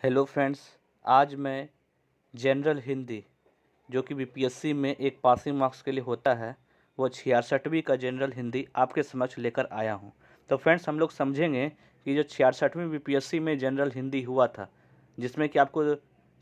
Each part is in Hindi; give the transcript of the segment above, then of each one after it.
Hello friends. आज मैं जनरल हिंदी जो कि बीपीएससी में एक पासिंग मार्क्स के लिए होता है, वो 66वीं का जनरल हिंदी आपके समक्ष लेकर आया हूं। तो फ्रेंड्स, हम लोग समझेंगे कि जो 66वीं बीपीएससी में जनरल हिंदी हुआ था, जिसमें कि आपको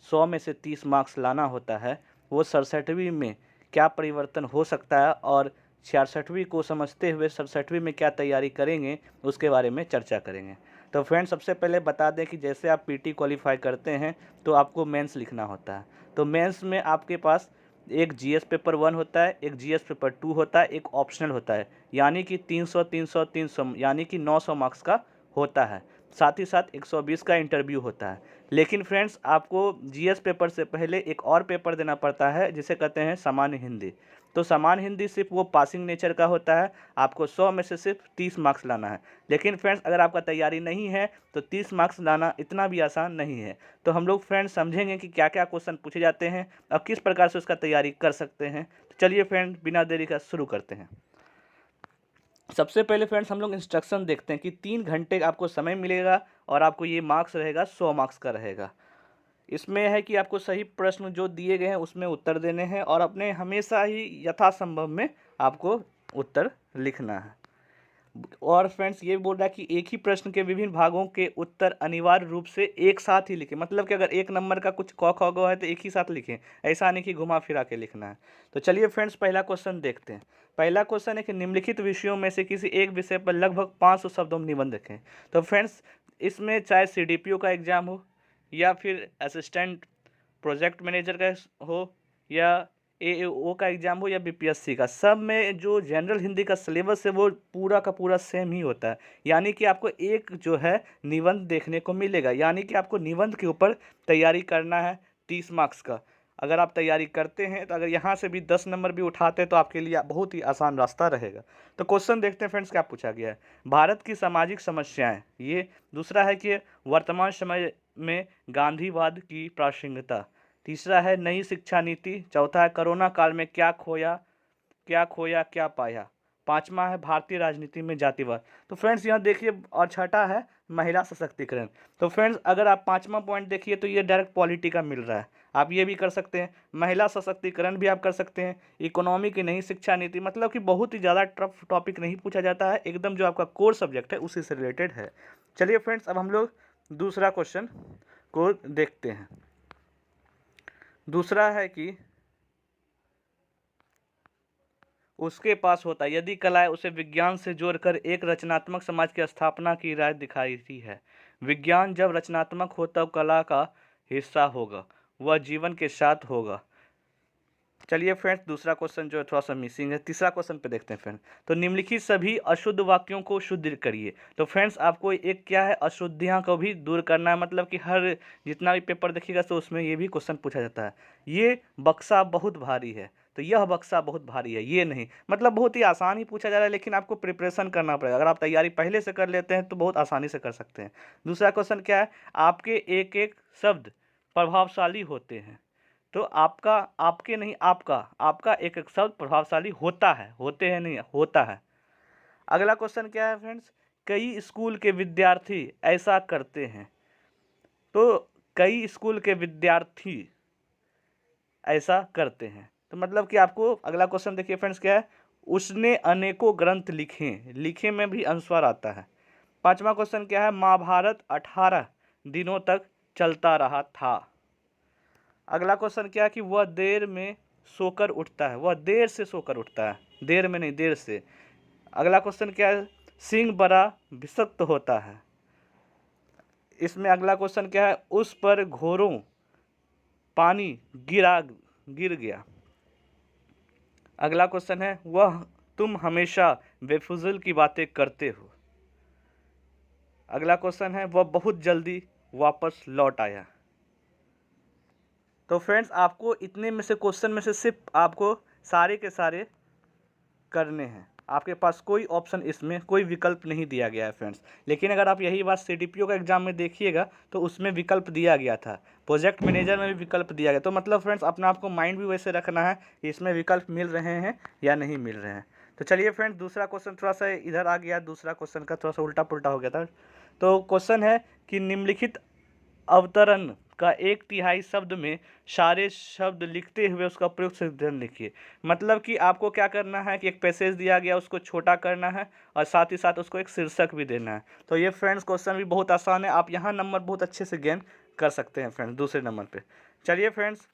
100 में से 30 मार्क्स लाना होता है, वो 67वीं में क्या परिवर्तन हो सकता है और 66वीं को समझते हुए 67वीं में क्या तैयारी करेंगे, उसके बारे में चर्चा करेंगे। तो फ्रेंड्स, सबसे पहले बता दें कि जैसे आप पीटी क्वालिफाई करते हैं तो आपको मेंस लिखना होता है। तो मेंस में आपके पास एक जीएस पेपर 1 होता है, एक जीएस पेपर 2 होता है, एक ऑप्शनल होता है, यानी कि 300 300 300 यानी कि 900 मार्क्स का होता है। साथ ही साथ 120 का इंटरव्यू होता है। लेकिन फ्रेंड्स, आपको जीएस पेपर से पहले एक और पेपर देना पड़ता है जिसे कहते हैं सामान्य हिंदी। तो सामान्य हिंदी सिर्फ वो पासिंग नेचर का होता है, आपको 100 में से सिर्फ 30 मार्क्स लाना है। लेकिन फ्रेंड्स, अगर आपका तैयारी नहीं है तो 30 मार्क्स लाना इतना भी आसान नहीं है। तो हम लोग फ्रेंड्स समझेंगे कि क्या क्या क्वेश्चन पूछे जाते हैं और किस प्रकार से उसका तैयारी कर सकते हैं। तो चलिए फ्रेंड, बिना देरी का शुरू करते हैं। सबसे पहले फ्रेंड्स, हम लोग इंस्ट्रक्शन देखते हैं कि 3 घंटे आपको समय मिलेगा और आपको ये मार्क्स रहेगा 100 मार्क्स का रहेगा। इसमें है कि आपको सही प्रश्न जो दिए गए हैं उसमें उत्तर देने हैं और अपने हमेशा ही यथासंभव में आपको उत्तर लिखना है। और फ्रेंड्स, ये बोल रहा है कि एक ही प्रश्न के विभिन्न भागों के उत्तर अनिवार्य रूप से एक साथ ही लिखें। मतलब कि अगर 1 नंबर का कुछ क ख ग है तो एक ही साथ लिखें, ऐसा नहीं कि घुमा फिरा के लिखना है। तो चलिए फ्रेंड्स, पहला क्वेश्चन देखते हैं। पहला क्वेश्चन है कि निम्नलिखित विषयों में से किसी एक विषय पर लगभग 500 शब्दों में निबंध लिखें। तो फ्रेंड्स, इसमें चाहे सीडीपीओ का एग्जाम हो या फिर असिस्टेंट प्रोजेक्ट मैनेजर का हो या एएओ का एग्जाम हो या बीपीएससी का, सब में जो जनरल हिंदी का सिलेबस है वो पूरा का पूरा सेम ही होता है। यानी कि आपको एक जो है निबंध देखने को मिलेगा, यानी कि आपको निबंध के ऊपर तैयारी करना है 30 मार्क्स का। अगर आप तैयारी करते हैं तो अगर यहाँ से भी 10 नंबर भी उठाते हैं तो आपके लिए बहुत ही आसान रास्ता रहेगा। तो क्वेश्चन देखते हैं फ्रेंड्स, क्या पूछा गया है। भारत की सामाजिक समस्याएं, ये दूसरा है कि वर्तमान समय में गांधीवाद की प्रासंगिकता, तीसरा है नई शिक्षा नीति, चौथा है कोरोना काल में क्या खोया क्या पाया, पांचवा है भारतीय राजनीति में जातिवाद। तो फ्रेंड्स यहाँ देखिए, और छठा है महिला सशक्तिकरण। तो फ्रेंड्स, अगर आप पांचवा पॉइंट देखिए तो ये डायरेक्ट पॉलिटी का मिल रहा है। आप ये भी कर सकते हैं, महिला सशक्तिकरण भी आप कर सकते हैं, इकोनॉमी की नई शिक्षा नीति। मतलब कि बहुत ही ज़्यादा टफ टॉपिक नहीं पूछा जाता है, एकदम जो आपका कोर सब्जेक्ट है उसी से रिलेटेड है। चलिए फ्रेंड्स, अब हम लोग दूसरा क्वेश्चन को देखते हैं। दूसरा है कि उसके पास होता है यदि कला है उसे विज्ञान से जोड़कर एक रचनात्मक समाज की स्थापना की राय दिखाई दी है। विज्ञान जब रचनात्मक हो तब कला का हिस्सा होगा, वह जीवन के साथ होगा। चलिए फ्रेंड्स, दूसरा क्वेश्चन जो है थोड़ा सा मिसिंग है। तीसरा क्वेश्चन पे देखते हैं फ्रेंड्स। तो निम्नलिखित सभी अशुद्ध वाक्यों को शुद्ध करिए। तो फ्रेंड्स, आपको एक क्या है, अशुद्धियाँ को भी दूर करना है। मतलब कि हर जितना भी पेपर देखिएगा तो उसमें ये भी क्वेश्चन पूछा जाता है, ये बक्सा बहुत भारी है, तो यह बक्सा बहुत भारी है, ये नहीं। मतलब बहुत ही आसान ही पूछा जा रहा है, लेकिन आपको प्रिपरेशन करना पड़ेगा। अगर आप तैयारी पहले से कर लेते हैं तो बहुत आसानी से कर सकते हैं। दूसरा क्वेश्चन क्या है, आपके एक एक शब्द प्रभावशाली होते हैं। तो आपका, आपके नहीं, आपका आपका एक एक शब्द प्रभावशाली होता है, होते हैं नहीं, होता है। अगला क्वेश्चन क्या है फ्रेंड्स, कई स्कूल के विद्यार्थी ऐसा करते हैं। तो कई स्कूल के विद्यार्थी ऐसा करते हैं, तो मतलब कि आपको अगला क्वेश्चन देखिए फ्रेंड्स, क्या है, उसने अनेकों ग्रंथ लिखे, लिखे में भी अनुस्वार आता है। पांचवा क्वेश्चन क्या है, महाभारत 18 दिनों तक चलता रहा था। अगला क्वेश्चन क्या है कि वह देर में सोकर उठता है, वह देर से सोकर उठता है, देर में नहीं, देर से। अगला क्वेश्चन क्या है, सिंह बड़ा विषक्त होता है। इसमें अगला क्वेश्चन क्या है, उस पर घोरों पानी गिर गया। अगला क्वेश्चन है, वह तुम हमेशा बेफिजूल की बातें करते हो। अगला क्वेश्चन है, वह बहुत जल्दी वापस लौट आया। तो फ्रेंड्स, आपको इतने में से क्वेश्चन में से सिर्फ आपको सारे के सारे करने हैं। आपके पास कोई ऑप्शन, इसमें कोई विकल्प नहीं दिया गया है फ्रेंड्स। लेकिन अगर आप यही बात सीडीपीओ का एग्जाम में देखिएगा तो उसमें विकल्प दिया गया था, प्रोजेक्ट मैनेजर में भी विकल्प दिया गया। तो मतलब फ्रेंड्स, अपना आपको माइंड भी वैसे रखना है कि इसमें विकल्प मिल रहे हैं या नहीं मिल रहे हैं। तो चलिए फ्रेंड्स, दूसरा क्वेश्चन थोड़ा सा इधर आ गया, दूसरा क्वेश्चन का थोड़ा सा उल्टा पुल्टा हो गया था। तो क्वेश्चन है कि निम्नलिखित अवतरण का 1/3 शब्द में सारे शब्द लिखते हुए उसका प्रयुक्त संशोधन लिखिए। मतलब कि आपको क्या करना है कि एक पैसेज दिया गया उसको छोटा करना है और साथ ही साथ उसको एक शीर्षक भी देना है। तो ये फ्रेंड्स क्वेश्चन भी बहुत आसान है, आप यहाँ नंबर बहुत अच्छे से गेन कर सकते हैं फ्रेंड्स दूसरे नंबर पे। चलिए फ्रेंड्स,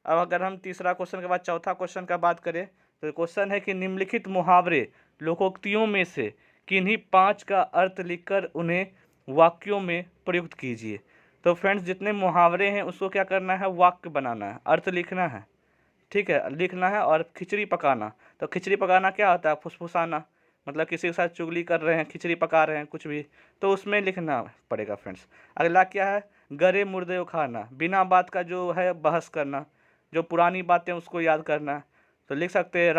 अब अगर हम तीसरा क्वेश्चन के बाद चौथा क्वेश्चन का बात करें तो क्वेश्चन है कि निम्नलिखित मुहावरे लोकोक्तियों में से किन्हीं 5 का अर्थ लिखकर उन्हें वाक्यों में प्रयुक्त कीजिए। तो फ्रेंड्स जितने मुहावरे हैं उसको क्या करना है, वाक्य बनाना है, अर्थ लिखना है, ठीक है, लिखना है। और खिचड़ी पकाना, तो खिचड़ी पकाना क्या होता है, फुसफुसाना, मतलब किसी के साथ चुगली कर रहे हैं, खिचड़ी पका रहे हैं कुछ भी, तो उसमें लिखना पड़ेगा फ्रेंड्स। अगला क्या है, गरे मुर्दे उखाड़ना, बिना बात का जो है बहस करना, जो पुरानी बातें उसको याद करना। तो लिख सकते हैं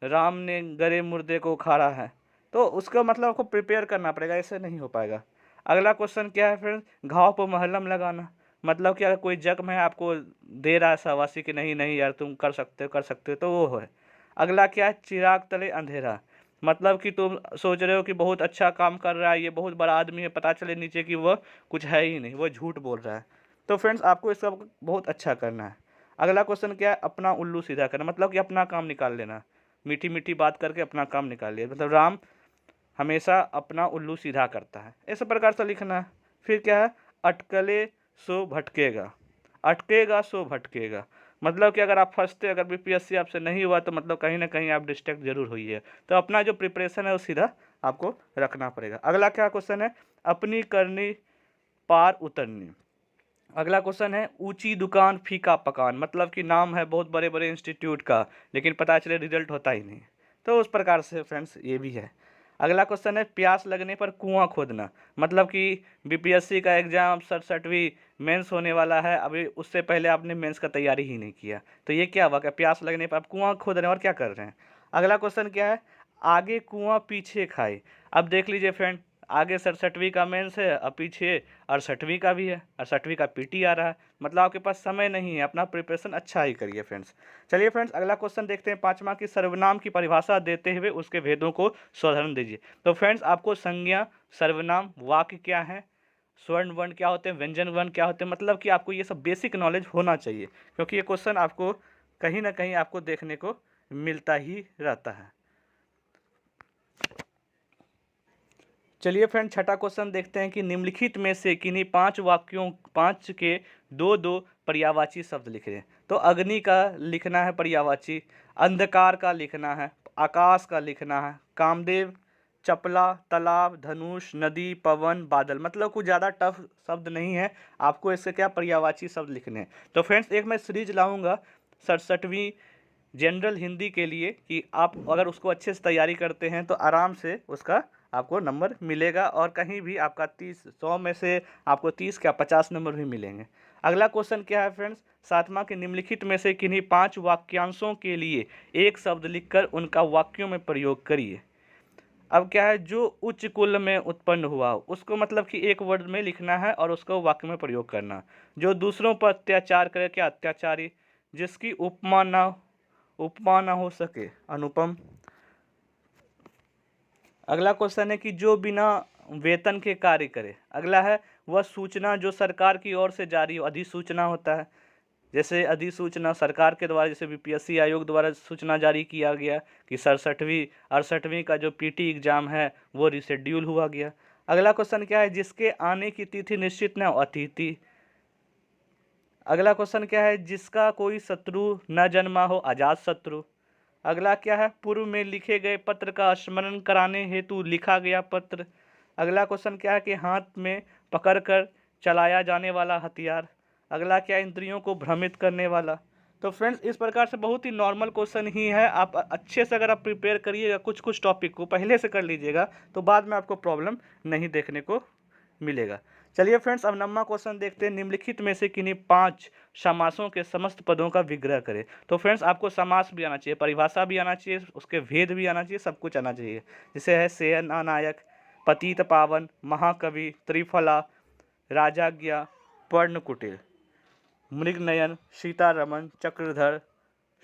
राम ने गरे मुर्दे को उखाड़ा है, तो उसका मतलब आपको प्रिपेयर करना पड़ेगा, ऐसे नहीं हो पाएगा। अगला क्वेश्चन क्या है फ्रेंड्स, घाव पर मलहम लगाना, मतलब कि अगर कोई जख्म है आपको दे रहा है शाबाशी कि नहीं नहीं यार तुम कर सकते हो, तो वो है। अगला क्या है, चिराग तले अंधेरा, मतलब कि तुम सोच रहे हो कि बहुत अच्छा काम कर रहा है, ये बहुत बड़ा आदमी है, पता चले नीचे कि वह कुछ है ही नहीं, वह झूठ बोल रहा है। तो फ्रेंड्स आपको इसका बहुत अच्छा करना है। अगला क्वेश्चन क्या है, अपना उल्लू सीधा करना, मतलब कि अपना काम निकाल लेना, मीठी मीठी बात करके अपना काम निकाल लिया, मतलब राम हमेशा अपना उल्लू सीधा करता है, इस प्रकार से लिखना है। फिर क्या है, अटकले सो भटकेगा, अटकेगा सो भटकेगा, मतलब कि अगर आप फंसते, अगर बीपीएससी आपसे नहीं हुआ तो मतलब कहीं ना कहीं आप डिस्ट्रैक्ट जरूर हुई है। तो अपना जो प्रिपरेशन है वो सीधा आपको रखना पड़ेगा। अगला क्या क्वेश्चन है, अपनी करनी पार उतरनी, अगला क्वेश्चन है ऊंची दुकान फीका पकान, मतलब कि नाम है बहुत बड़े बड़े इंस्टीट्यूट का लेकिन पता चले रिजल्ट होता ही नहीं, तो उस प्रकार से फ्रेंड्स ये भी है। अगला क्वेश्चन है प्यास लगने पर कुआं खोदना, मतलब कि बीपीएससी का एग्जाम 67वीं मेंस होने वाला है, अभी उससे पहले आपने मेंस का तैयारी ही नहीं किया, तो ये क्या हुआ कि प्यास लगने पर आप कुआं खोद रहे हैं और क्या कर रहे हैं। अगला क्वेश्चन क्या है, आगे कुआं पीछे खाए, अब देख लीजिए फ्रेंड, आगे 67वीं का मेंस है और पीछे 68वीं का भी है, 68वीं का पीटी आ रहा है, मतलब आपके पास समय नहीं है, अपना प्रिपरेशन अच्छा ही करिए फ्रेंड्स। चलिए फ्रेंड्स अगला क्वेश्चन देखते हैं, पांचवा की सर्वनाम की परिभाषा देते हुए उसके भेदों को साधारण दीजिए। तो फ्रेंड्स आपको संज्ञा, सर्वनाम, वाक्य क्या है, स्वर्ण वर्ण क्या होते हैं, व्यंजन वर्ण क्या होते हैं, मतलब कि आपको ये सब बेसिक नॉलेज होना चाहिए, क्योंकि ये क्वेश्चन आपको कहीं ना कहीं आपको देखने को मिलता ही रहता है। चलिए फ्रेंड छठा क्वेश्चन देखते हैं कि निम्नलिखित में से किन्हीं 5 वाक्यों 5 के दो दो पर्यायवाची शब्द लिख रहे हैं। तो अग्नि का लिखना है पर्यायवाची, अंधकार का लिखना है, आकाश का लिखना है, कामदेव, चपला, तालाब, धनुष, नदी, पवन, बादल, मतलब कुछ ज़्यादा टफ शब्द नहीं है, आपको इससे क्या पर्यायवाची शब्द लिखने हैं। तो फ्रेंड्स एक मैं सीरीज लाऊंगा 67वीं जनरल हिंदी के लिए कि आप अगर उसको अच्छे से तैयारी करते हैं तो आराम से उसका आपको नंबर मिलेगा, और कहीं भी आपका 100 में से आपको 30 क्या 50 नंबर भी मिलेंगे। अगला क्वेश्चन क्या है फ्रेंड्स, सातवां के निम्नलिखित में से किन्हीं 5 वाक्यांशों के लिए एक शब्द लिखकर उनका वाक्यों में प्रयोग करिए। अब क्या है, जो उच्च कुल में उत्पन्न हुआ उसको मतलब कि एक वर्ड में लिखना है और उसको वाक्य में प्रयोग करना। जो दूसरों पर अत्याचार करे, क्या अत्याचारी, जिसकी उपमा ना हो सके, अनुपम। अगला क्वेश्चन है कि जो बिना वेतन के कार्य करे, अगला है वह सूचना जो सरकार की ओर से जारी हो, अधिसूचना होता है, जैसे अधिसूचना सरकार के द्वारा, जैसे बीपीएससी आयोग द्वारा सूचना जारी किया गया कि 67वीं 68वीं का जो पीटी एग्जाम है वो रिशेड्यूल हुआ गया। अगला क्वेश्चन क्या है, जिसके आने की तिथि निश्चित न हो, अतिथि। अगला क्वेश्चन क्या है, जिसका कोई शत्रु न जन्मा हो, अजात शत्रु। अगला क्या है, पूर्व में लिखे गए पत्र का स्मरण कराने हेतु लिखा गया पत्र। अगला क्वेश्चन क्या है कि हाथ में पकड़कर चलाया जाने वाला हथियार। अगला क्या, इंद्रियों को भ्रमित करने वाला। तो फ्रेंड्स इस प्रकार से बहुत ही नॉर्मल क्वेश्चन ही है, आप अच्छे से अगर आप प्रिपेयर करिएगा कुछ कुछ टॉपिक को पहले से कर लीजिएगा तो बाद में आपको प्रॉब्लम नहीं देखने को मिलेगा। चलिए फ्रेंड्स अब नम्मा क्वेश्चन देखते हैं, निम्नलिखित में से किन्हीं 5 समासों के समस्त पदों का विग्रह करें। तो फ्रेंड्स आपको समास भी आना चाहिए, परिभाषा भी आना चाहिए, उसके भेद भी आना चाहिए, सब कुछ आना चाहिए। जैसे है सेनानायक, पतित पावन, महाकवि, त्रिफला, राजाज्ञा, पर्णकुटीर, मृगनयन, सीतारमन, चक्रधर,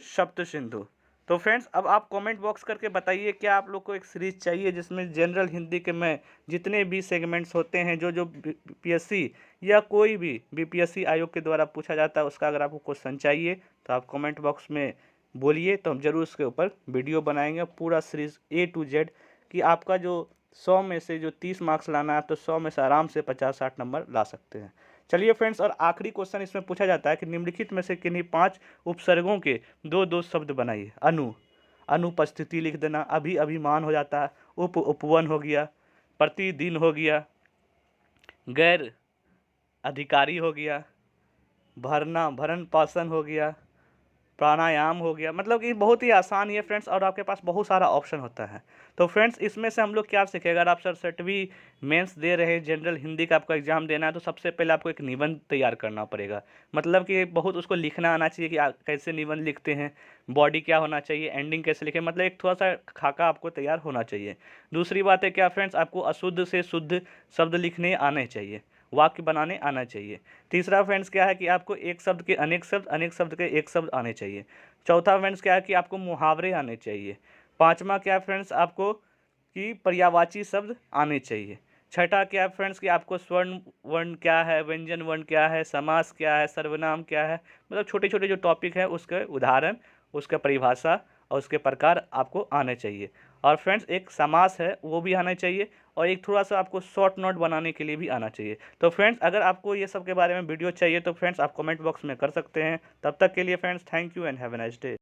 सप्त सिंधु। तो फ्रेंड्स अब आप कमेंट बॉक्स करके बताइए क्या आप लोग को एक सीरीज़ चाहिए जिसमें जनरल हिंदी के मैं जितने भी सेगमेंट्स होते हैं जो जो बीपीएससी या कोई भी बीपीएससी आयोग के द्वारा पूछा जाता है उसका अगर आपको क्वेश्चन चाहिए तो आप कमेंट बॉक्स में बोलिए, तो हम ज़रूर उसके ऊपर वीडियो बनाएंगे पूरा सीरीज़ A to Z कि आपका जो 100 में से जो 30 मार्क्स लाना है तो 100 में से आराम से 50-60 नंबर ला सकते हैं। चलिए फ्रेंड्स, और आखिरी क्वेश्चन इसमें पूछा जाता है कि निम्नलिखित में से किन्हीं 5 उपसर्गों के दो दो शब्द बनाइए। अनुपस्थिति लिख देना, अभी अभिमान हो जाता है, उपवन हो गया, प्रतिदिन हो गया, गैर अधिकारी हो गया, भरण पोषण हो गया, प्राणायाम हो गया। मतलब कि बहुत ही आसान ही है फ्रेंड्स और आपके पास बहुत सारा ऑप्शन होता है। तो फ्रेंड्स इसमें से हम लोग क्या सीखें, अगर आप सर सठवीं मेंस दे रहे हैं, जनरल हिंदी का आपका एग्जाम देना है तो सबसे पहले आपको एक निबंध तैयार करना पड़ेगा। मतलब कि बहुत उसको लिखना आना चाहिए कि कैसे निबंध लिखते हैं, बॉडी क्या होना चाहिए, एंडिंग कैसे लिखें, मतलब एक थोड़ा सा खाका आपको तैयार होना चाहिए। दूसरी बात है क्या फ्रेंड्स, आपको अशुद्ध से शुद्ध शब्द लिखने आने चाहिए, वाक्य बनाने आना चाहिए। तीसरा फ्रेंड्स क्या है कि आपको एक शब्द के अनेक शब्द, अनेक शब्द के एक शब्द आने चाहिए। चौथा फ्रेंड्स क्या है कि आपको मुहावरे आने चाहिए। पांचवा क्या है फ्रेंड्स, आपको कि पर्यायवाची शब्द आने चाहिए। छठा क्या है फ्रेंड्स कि आपको स्वर्ण वर्ण क्या है, व्यंजन वर्ण क्या है, समास क्या है, सर्वनाम क्या है, मतलब छोटे छोटे जो टॉपिक है उसके उदाहरण, उसका परिभाषा और उसके प्रकार आपको आने चाहिए। और फ्रेंड्स एक समास है वो भी आना चाहिए और एक थोड़ा सा आपको शॉर्ट नोट बनाने के लिए भी आना चाहिए। तो फ्रेंड्स अगर आपको ये सब के बारे में वीडियो चाहिए तो फ्रेंड्स आप कमेंट बॉक्स में कर सकते हैं। तब तक के लिए friends thank you and have a nice day.